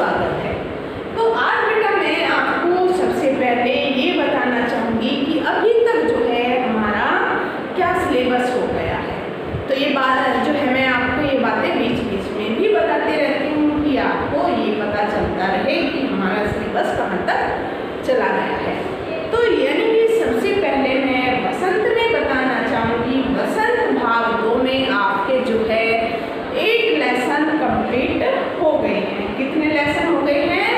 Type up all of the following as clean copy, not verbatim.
स्वागत है। तो आज बेटा मैं आपको सबसे पहले ये बताना चाहूँगी कि अभी तक जो है हमारा क्या सिलेबस हो गया है। तो ये बात जो है मैं आपको ये बातें बीच बीच में भी बताती रहती हूँ कि आपको ये पता चलता रहे कि हमारा सिलेबस कहाँ तक चला गया है। तो यानी कि सबसे पहले मैं बसंत में बताना चाहूँगी, बसंत भाग 2 में आपके जो है 8 लेसन कंप्लीट हो गए हैं। कितने लेसन हो गए हैं?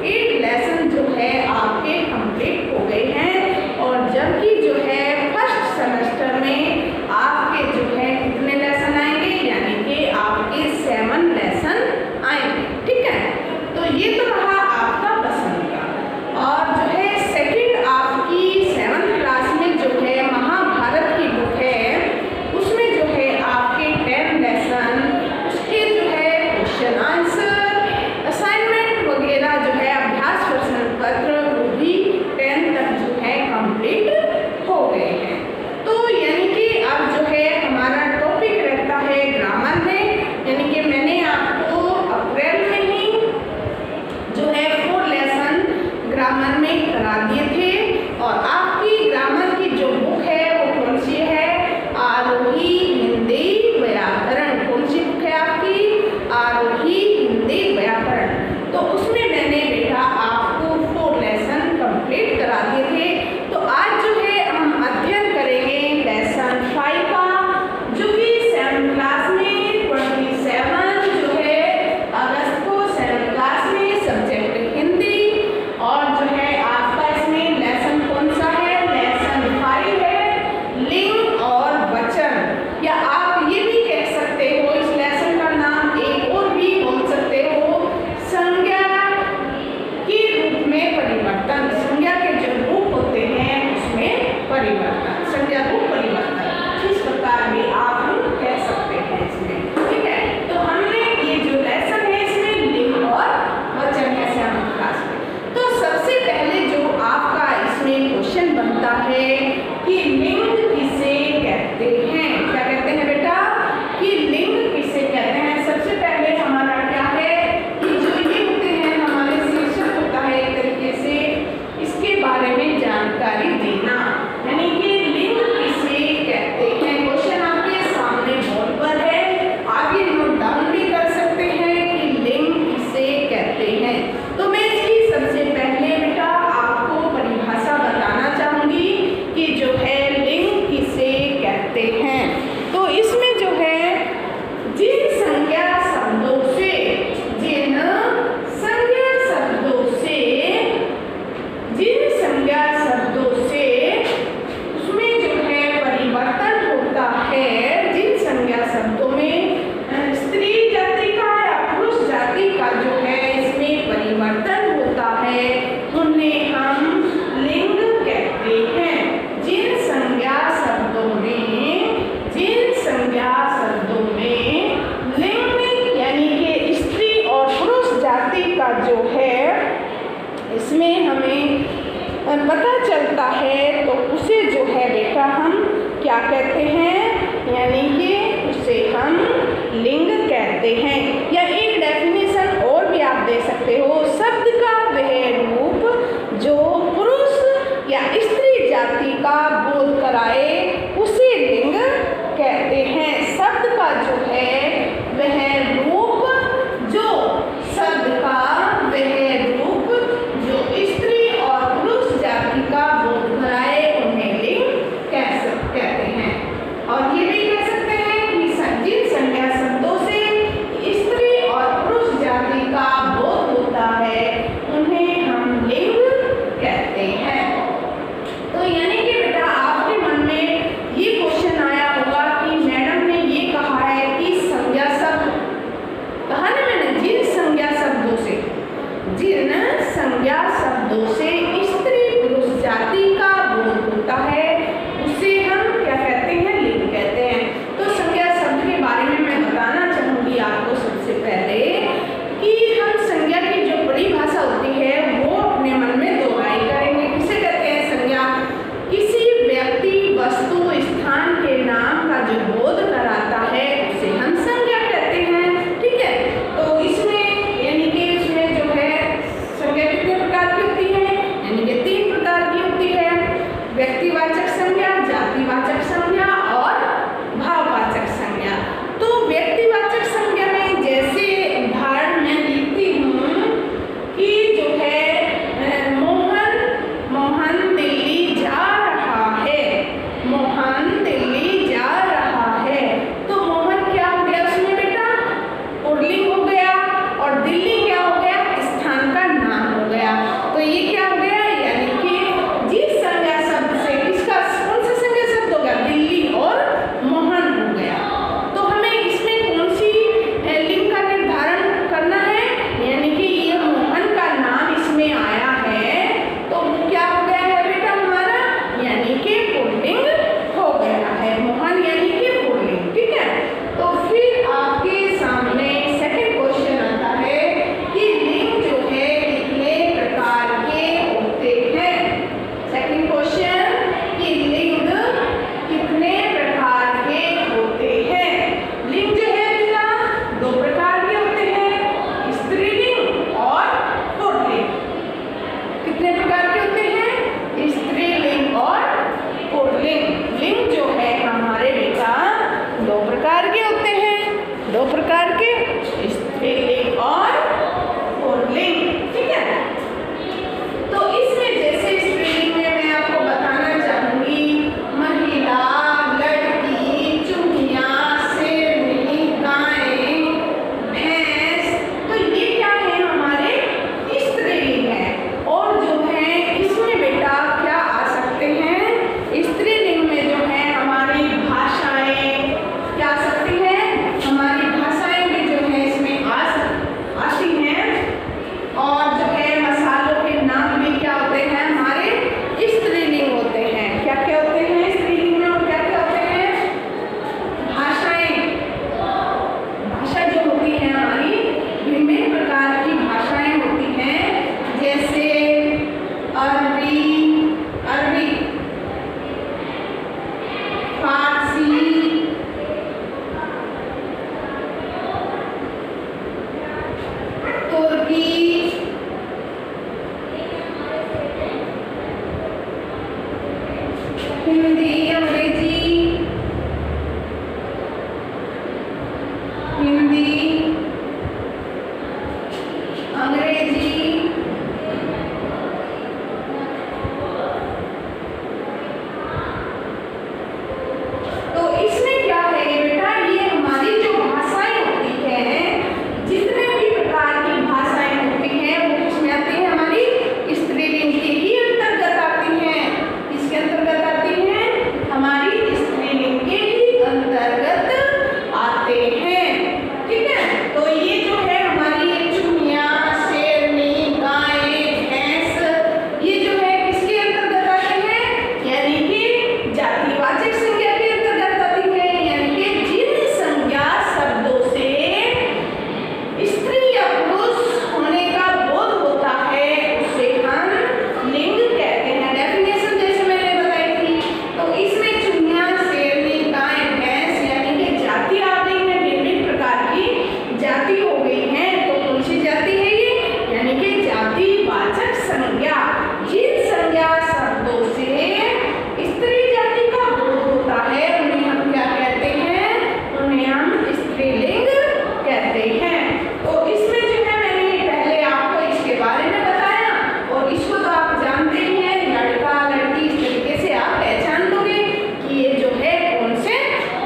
8 लेसन जो है आपके कंप्लीट हो गए हैं। और जबकि जो है फर्स्ट सेमेस्टर में आपके जो है कितने लेसन आएंगे, यानी कि आपके 7 लेसन आएंगे। ठीक है, तो ये तो रहा आपका बसंत का। और जो है सेकंड आपकी 7th क्लास में जो है महाभारत की बुक है, उसमें जो है आपके 10 लेसन, उसके जो है क्वेश्चन आंसर, असाइनमेंट वगैरह जो है अभ्यास प्रश्न पत्र वो भी 10 तक जो है कंप्लीट हो गए हैं। तो यानी कि अब जो है हमारा टॉपिक रहता है ग्रामर में, यानी कि मैंने आपको अप्रैल में ही जो है 4 लेसन ग्रामर में करा दिए थे। और आपकी ग्रामर की जो बुक है वो कौन सी है? आरोही हिंदी व्याकरण। कौन सी बुक है आपकी? आरोही हिंदी व्याकरण। तो उसमें मैंने बेटा आपको 4 लेसन कंप्लीट करा दिए थे। तो आज जो है हम अध्ययन करेंगे लेसन 5 का, जो कि 7th क्लास में 27 जो है अगस्त को 7th क्लास में सब्जेक्ट हिंदी। और जो है आपका इसमें लेसन कौन सा है? लेसन 5 है, लिंग और वचन। या आप ये भी कह सकते हो इस लेसन का नाम एक और भी बोल सकते हो, संज्ञा के रूप में परिवर्तन। संज्ञा के जो रूप होते हैं उसमें परिवर्तन, संज्ञा रूप परिवर्तन, इस प्रकार भी आप कह सकते हैं इसमें। ठीक है, तो हमने ये जो लेसन है इसमें लिंग और वचन है 7th क्लास में। तो सबसे पहले जो आपका इसमें क्वेश्चन बनता है कि लिंग किसे कहते हैं? क्या कहते हैं बेटा? कि लिंग किसे कहते हैं? सबसे पहले हमारा क्या है कि जो ये होते हैं हमारे शीर्षक होता है एक तरीके से इसके बारे में जानकारी देना, यानी कि लिंग किसे कहते हैं। क्वेश्चन आपके सामने बोर्ड पर है, आगे नोट डाउन भी कर सकते हैं कि लिंग किसे कहते हैं। तो मैं इसकी सबसे पहले बेटा आपको परिभाषा बताना चाहूँगी कि जो है लिंग किसे कहते हैं। तो इसमें जो है जिन संज्ञा शब्दों से उसमें जो है परिवर्तन होता है, जिन संज्ञा शब्दों में स्त्री जाति का या पुरुष जाति का जो है इसमें परिवर्तन होता है, उन्हें हम लिंग कहते हैं। जिन संज्ञा शब्दों में लिंग यानी कि स्त्री और पुरुष जाति का जो है इसमें हमें पता चलता है, तो उसे जो है बेटा हम क्या कहते हैं? यानी कि उसे हम लिंग कहते हैं। या एक डेफिनेशन और भी आप दे सकते हो, शब्द का वह रूप जो पुरुष या स्त्री जाति का बोध कराए उसे लिंग कहते हैं। शब्द का जो है वह रूप जो शब्द का वह रूप जो स्त्री और पुरुष जाति का बोध कराए उन्हें लिंग कहते हैं। और ये भी कह सकते हैं कि जिन संज्ञा शब्दों से स्त्री और पुरुष जाति का बोध होता है उन्हें हम लिंग कहते हैं। तो यानी कि बेटा आपके मन में हिंदी, अंग्रेजी, हिंदी, अंग्रेजी, तो इसमें क्या है बेटा, ये हमारी जो भाषाएं होती हैं, जितने भी प्रकार की भाषाएं होती हैं वो किसमें आती हैं, हमारी स्त्रीलिंग के ही अंतर्गत आती हैं। किसके अंतर्गत आती हैं, हमारी स्त्रीलिंग के ही अंतर्गत आते हैं। ठीक है, तो ये जो है हमारी चुनिया, शेरनी, गाय, भैंस, ये जो है किसके अंतर्गत आती हैं, यानी कि जातिवाचक संज्ञा के अंतर्गत आती है। यानी कि जिन संज्ञा शब्दों से स्त्री या पुरुष होने का बोध होता है उसे हम लिंग कहते हैं। डेफिनेशन जैसे मैंने बताई थी, तो इसमें चुनिया, शेरनी, गाय, भैंस यानी कि जाति आ गई है, विभिन्न प्रकार की जाति हो गई है। तो कौन सी जाति है ये, यानी कि जातिवाचक संज्ञा। जिन संज्ञा शब्दों से स्त्री जाति का बोध होता है उन्हें हम क्या कहते हैं, उन्हें हम स्त्रीलिंग कहते हैं। तो इसमें जो है मैंने पहले आपको इसके बारे में बताया, और इसको तो आप जानते ही हैं, लड़का लड़की इस तरीके से आप पहचान लोगे कि ये जो है कौन से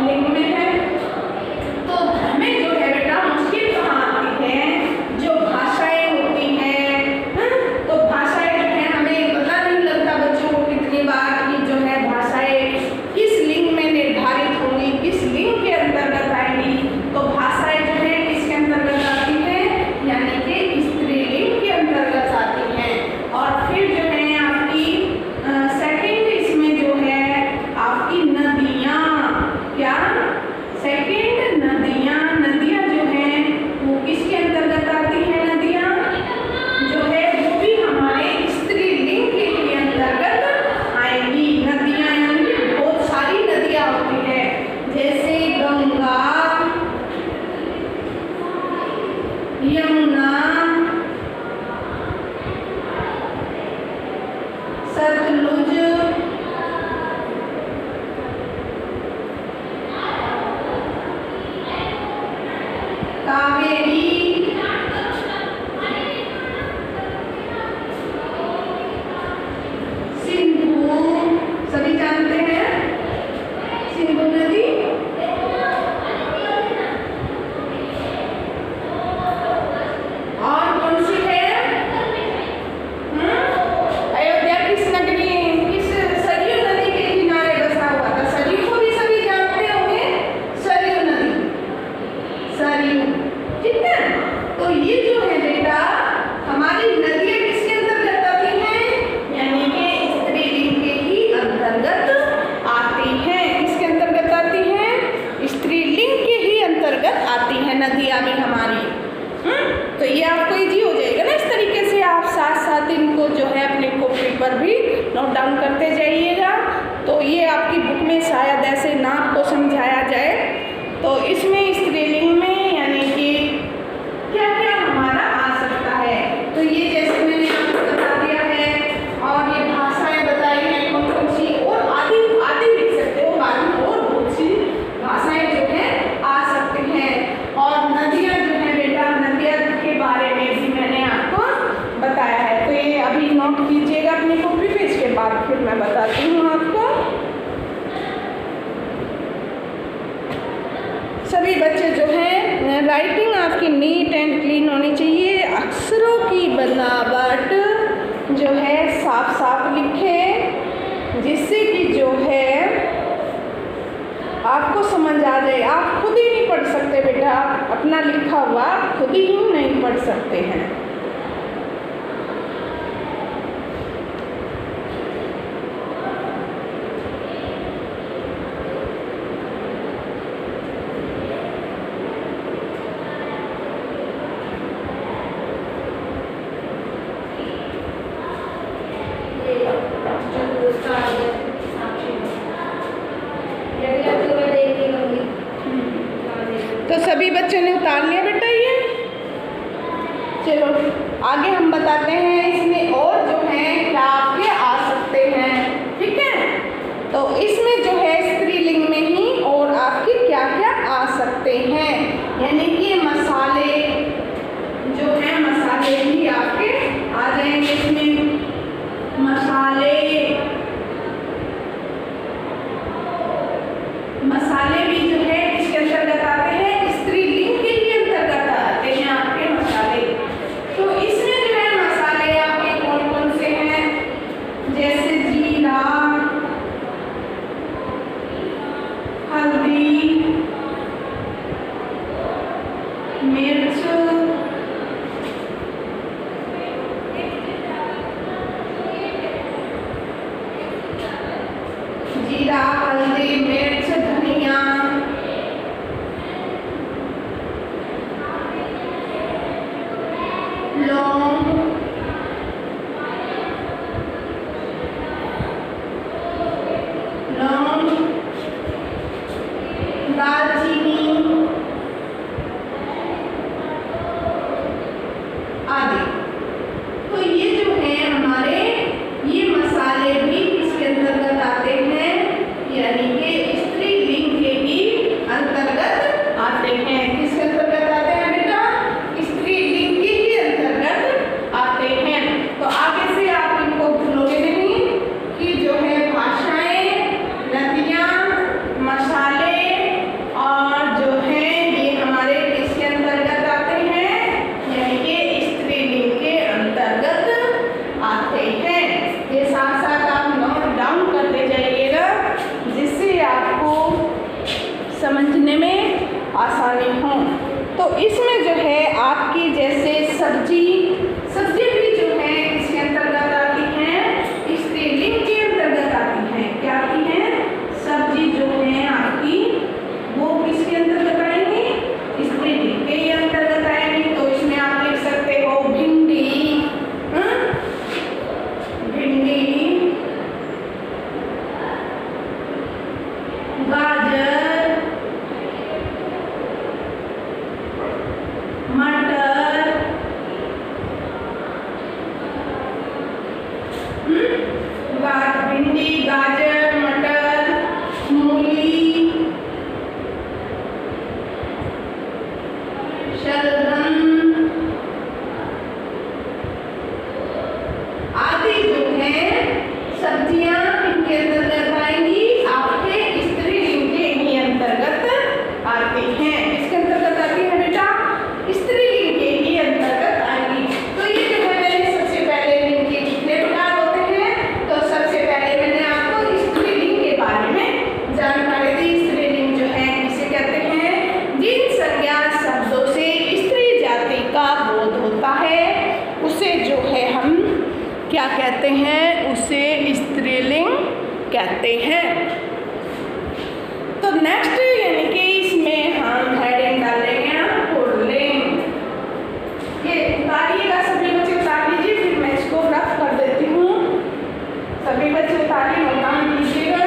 लिंग में है। तो हमें जो है बेटा मुश्किल कहाँ आती है, जो भाषाएं होती हैं, तो भाषाएं जो है हमें पता नहीं लगता बच्चों को कितनी बार कि जो है भाषाएं किस लिंग में निर्धारित होंगी, किस लिंग के अंतर्गत आएंगी। तो भाषाएं जो है किसके अंतर्गत आती है, यानी कि स्त्रीलिंग के अंतर्गत आती हैं। और फिर जो है आपकी सेकंड इसमें जो है आपकी नदियाँ, क्या सेकंड नदियाँ, नदियाँ जो हैं वो किसके अंतर्गत आती हैं, नदियाँ जो है वो भी हमारे स्त्रीलिंग के ही अंतर्गत आएंगी। नदियाँ यानी कि बहुत सारी नदियाँ होती है, जैसे गंगा, यमुना, सतलुज, कावेरी, सिंधु, सभी जानते हैं सिंधु नदी। और कौन सी है, अयोध्या किस नगरी, किस सरयू नदी के किनारे बसा हुआ था। सरयू को भी सभी जानते होंगे, सरयू नदी, सरयू। ठीक है, तो ये जो है बेटा हमारी नदियाँ किसके अंतर्गत आती हैं, यानी कि स्त्रीलिंग के ही अंतर्गत आती हैं। किसके अंतर्गत आती हैं, स्त्रीलिंग के ही अंतर्गत आती हैं नदियाँ भी हमारी। तो ये आपको इजी हो जाएगा ना, इस तरीके से आप साथ साथ इनको जो है अपने कॉपी पर भी नोट डाउन करते जाइएगा। तो ये आपकी बुक में शायद ऐसे ना आपको समझाया जाए। तो इसमें स्त्रीलिंग में यानी कि क्या क्या हमारा आ सकता है, तो ये जैसे मैंने आपको बता दिया है, और ये भाषाएं बताई हैं कौन कौन सी, और आदि आदि लिख सकते हो बाद में, और बहुत सी भाषाएं जो है आ सकती हैं। और नदियाँ जो है बेटा, नदियाँ के बारे में भी मैंने आपको बताया है। तो ये अभी नोट कीजिएगा अपनी कॉपी पे, इसके बाद फिर मैं बताती हूँ आपको। सभी बच्चे जो हैं राइटिंग आपकी नीट एंड क्लीन होनी चाहिए, अक्षरों की बनावट जो है साफ साफ लिखें, जिससे कि जो है आपको समझ आ जाए। आप खुद ही नहीं पढ़ सकते बेटा, अपना लिखा हुआ खुद ही नहीं पढ़ सकते हैं। तो सभी बच्चों ने उतार लिया बेटा ये। चलो आगे हम बताते हैं इसमें और जो हैं क्या आपके आ सकते हैं। ठीक है, तो इसमें जो है स्त्रीलिंग में ही और आपके क्या क्या आ सकते हैं, यानी कि मसाले जो हैं, मसाले भी आपके आ जाएंगे इसमें। मसाले भी जो है इसके अंतर्गत आते हैं, स्त्रीलिंग के ही अंतर्गत आते हैं आपके मसाले। तो इसमें जो है मसाले आपके कौन कौन से हैं, जैसे जीरा, हल्दी, मिर्च, जीरा, हल्दी, मिर्च, धनिया, लौंग, दालचीनी आदि। तो ये जो है हमारे ये मसाले भी इसके अंतर्गत आते हैं, यानी कि स्त्रीलिंग के ही अंतर्गत आते हैं। किसके अंतर्गत आते हैं बेटा? स्त्रीलिंग के ही अंतर्गत आते हैं। तो आगे से आप इनको भूलोगे नहीं कि जो है भाषाएं, नदियाँ, मसाले और जो है ये हमारे किसके अंतर्गत आते हैं, यानी कि स्त्रीलिंग के अंतर्गत आते हैं। ये साथ साथ आप नोट डाउन करते जाइएगा, जिससे आपको समझने में आसानी हो। तो इसमें जो है आपकी जैसे सब्जी भी जो है इसके अंतर्गत आती हैं, स्त्रीलिंग के अंतर्गत आती हैं। क्या आती हैं? सब्जी जो है आपकी वो किसके अंतर्गत आएंगी? स्त्रीलिंग के ही अंतर्गत आएंगी। तो इसमें आप लिख सकते हो भिंडी, गाजर, मटर, भिंडी, गाजर, मटर, मूली, शलगम आदि जो है सब्जियां इनके अंतर्गत आएंगी, आपके स्त्रीलिंग के ही अंतर्गत आती हैं। इसके अंतर्गत आती है बेटा, स्त्रीलिंग के ही अंतर्गत आएंगी। तो ये जो है मैंने सबसे पहले लिंग के कितने प्रकार होते हैं, तो सबसे पहले मैंने आपको स्त्रीलिंग के बारे में जानकारी दी। स्त्रीलिंग जो है किसे कहते हैं? जिन संज्ञा शब्दों से स्त्री जाति का बोध होता है उसे जो है हम क्या कहते हैं? उसे स्त्रीलिंग कहते हैं। तो नेक्स्ट यानी कि इसमें हम हेडिंग डालेंगे पुल्लिंग। ये उतारिएगा, सभी बच्चे उतार लीजिए, फिर मैं इसको रफ कर देती हूँ। सभी बच्चे उतारिए, काम कीजिएगा।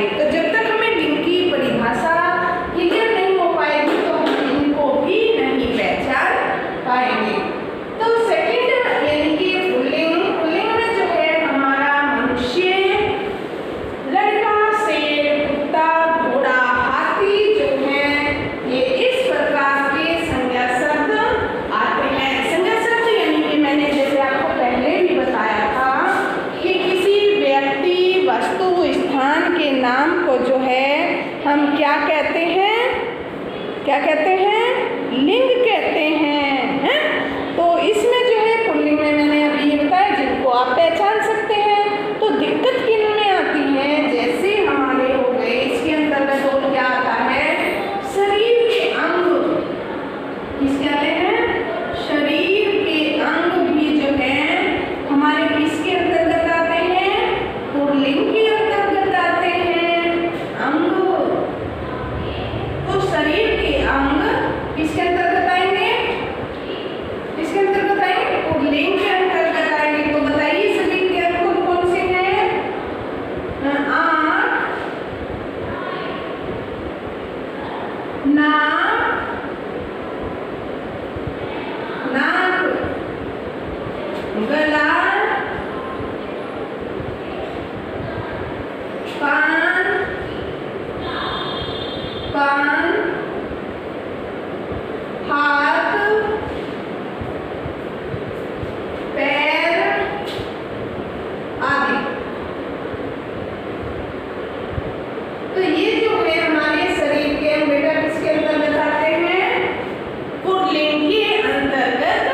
तो जब तक हमें लिंग की परिभाषा क्लियर नहीं हो पाएगी तो हम इनको भी नहीं पहचान पाएंगे। तो सेकंड यानी कि पुल्लिंग, पुल्लिंग में जो है हमारा मनुष्य, लड़का, शेर, कुत्ता, घोड़ा, हाथी जो है ये इस प्रकार के संज्ञा शब्द आते हैं। संज्ञा शब्द यानी कि मैंने जैसे आपको पहले भी बताया था कि किसी व्यक्ति, वस्तु, स्थान के नाम को जो है हम क्या कहते हैं, क्या कहते हैं, लिंग कहते हैं। तो इसमें जो है पुल्लिंग में मैंने अभी ये बताया जिनको आप पहचान सकते हैं। तो दिक्कत किन में आती है, जैसे हमारे हो गए इसके अंतर्गत और क्या आता है, शरीर के अंग, किसके आते हैं, शरीर के अंग भी जो है हमारे किसके अंतर्गत आते हैं, पुल्लिंग के अंतर्गत आते हैं, अंग। तो शरीर के अंग किसके अंतर्गत आएंगे, किसके अंतर्गत आएंगे, पुल्लिंग के अंतर्गत आएंगे। तो बताइए शरीर के अंग कौन कौन से हैं, आँख, नाक, गला, कान, हाथ, पैर आदि। तो ये जो है हमारे शरीर के अंग बेटा किसके अंतर्गत आते हैं, पुल्लिंग के अंतर्गत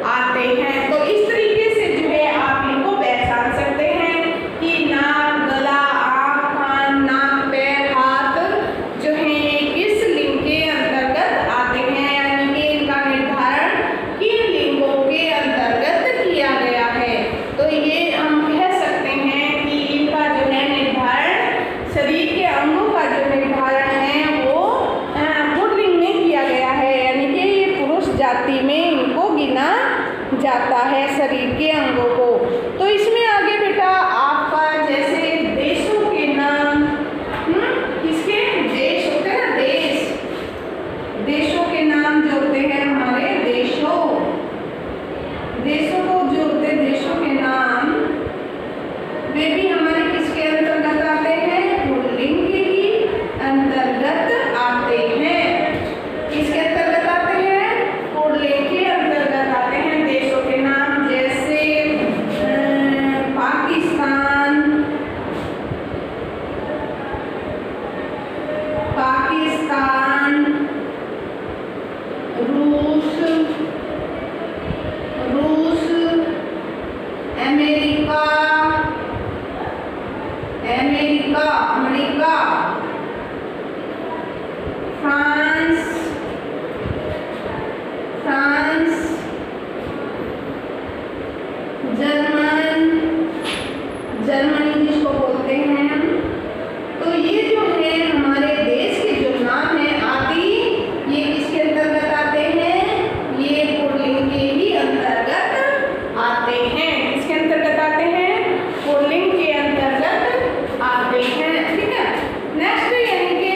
आते हैं। तो इस तरीके से जो है आप इनको पहचान सकते हैं कि नाक, गला, आँख, कान, नाक, पैर, हाथ जो है किस लिंग के अंतर्गत आते हैं, यानी कि इनका निर्धारण किन लिंगों के अंतर्गत किया गया है। तो ये हम कह सकते हैं कि इनका जो है निर्धारण, शरीर के अंगों का जो निर्धारण है वो पुल्लिंग में किया गया है, यानी कि ये पुरुष जाति में इनको गिना जाता है शरीर के अंगों को। तो इसमें आगे बेटा आपका जैसे देशों के नाम, किसके देश होते हैं ना, देश, देशों के नाम जो होते हैं हमारे देशों, देशों को जो होते हैं देशों के नाम वे भी हमारे किसके अंतर्गत आते हैं, पुल्लिंग के ही अंतर्गत आते हैं। किसके अंतर्गत आते हैं, पुल्लिंग के अंतर्गत आते हैं। देशों के नाम जैसे पाकिस्तान, पाकिस्तान, रूस, रूस, America, America, America, France, France, German, Germany जिसको बोलते हैं। तो ये जो है हमारे देश के जो नाम है आदि, ये किसके अंतर्गत आते हैं, ये पुल्लिंग के ही अंतर्गत आते हैं। किसके अंतर्गत आते हैं, पुल्लिंग के अंतर्गत आते हैं। ठीक है, नेक्स्ट यानी कि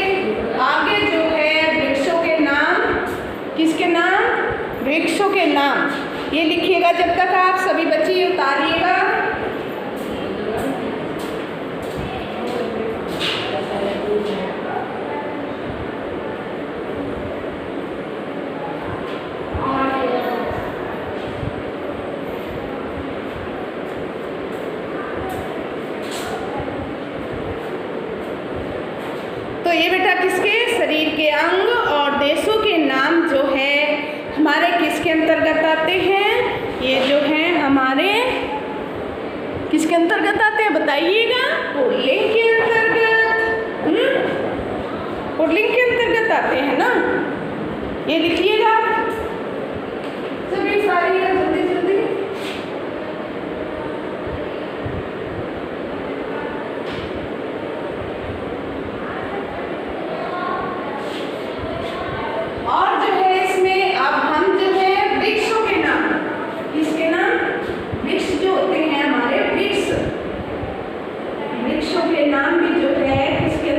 आगे जो है वृक्षों के नाम, किसके नाम, वृक्षों के नाम, ये लिखिएगा जब तक आप सभी बच्चे ये उतारिएगा। तो ये बेटा किसके, शरीर के अंग और देशों के नाम जो है हमारे किसके अंतर्गत आते हैं, ये जो है हमारे किसके अंतर्गत आते हैं बताइएगा, पुल्लिंग के अंतर्गत। पुल्लिंग के अंतर्गत आते हैं ना, ये लिखिएगा सभी सारी जल्दी जल्दी। और जो है इसमें अब हम जो है वृक्षों के नाम, किसके नाम, वृक्ष जो होते हैं हमारे वृक्ष, वृक्षों के नाम भी जो है किसके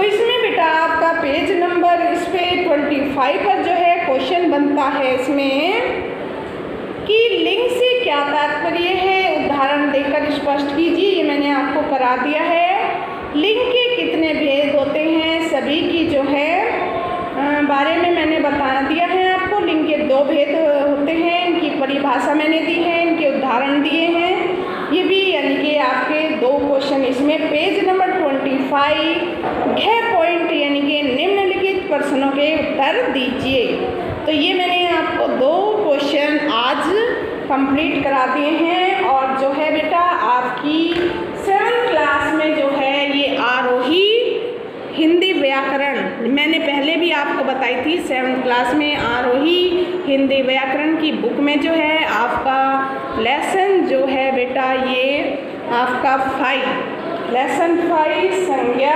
तो इसमें बेटा आपका पेज नंबर इस पे 25 पर जो है क्वेश्चन बनता है इसमें कि लिंग से क्या तात्पर्य है, उदाहरण देकर स्पष्ट कीजिए। ये मैंने आपको करा दिया है। लिंग के कितने भेद होते हैं सभी की जो है बारे में मैंने बता दिया है आपको। लिंग के 2 भेद होते हैं, इनकी परिभाषा मैंने दी है, इनके उदाहरण दिए हैं। ये भी यानी कि आपके 2 क्वेश्चन इसमें पेज नंबर 25 घ पॉइंट यानी कि निम्नलिखित प्रश्नों के उत्तर दीजिए। तो ये मैंने आपको 2 क्वेश्चन आज कंप्लीट करा दिए हैं। और जो है बेटा आपकी 7th क्लास में जो है ये आरोही हिंदी व्याकरण मैंने पहले भी आपको बताई थी। 7th क्लास में आरोही हिंदी व्याकरण की बुक में जो है आपका लेसन जो है बेटा ये आपका 5 लेसन 5 संज्ञा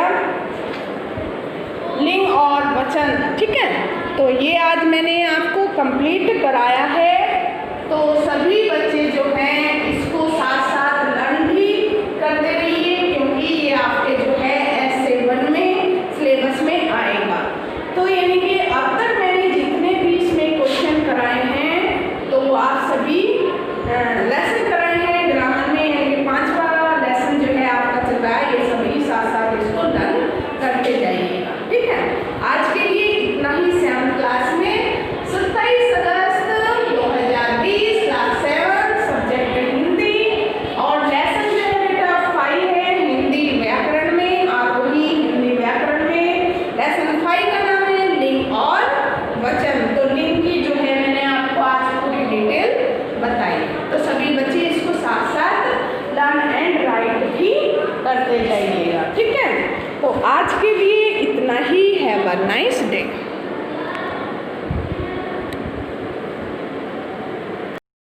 लिंग और वचन, ठीक है। तो ये आज मैंने आपको कंप्लीट कराया है। तो सभी बच्चे जो हैं इसको साथ साथ लर्न भी करते रहिए, क्योंकि ये आपके जो है S7 में सिलेबस में आएगा। तो यानी कि अब तक मैंने जितने भी इसमें क्वेश्चन कराए हैं तो वो आप सभी लेसन कराए हैं ग्रामर में, यानी कि 5वां लेसन जो है आपका चल रहा है। ये सभी साथ साथ इसको लर्न करते जाइएगा, ठीक है। आज के लिए इतना ही। 7th क्लास में 27 अगस्त 2020 क्लास 7 सब्जेक्ट हिंदी और लेसन जो है बेटा 5 है हिंदी व्याकरण में, आरोही हिंदी व्याकरण में। लेसन 5 का नाम है लिंग और वचन। तो लिंग की जो है मैंने आपको आज पूरी डिटेल बताई। तो सभी बच्चे इसको साथ साथ लर्न एंड राइट भी करते जाइएगा, ठीक है। तो आज के लिए इतना ही। Have a nice day.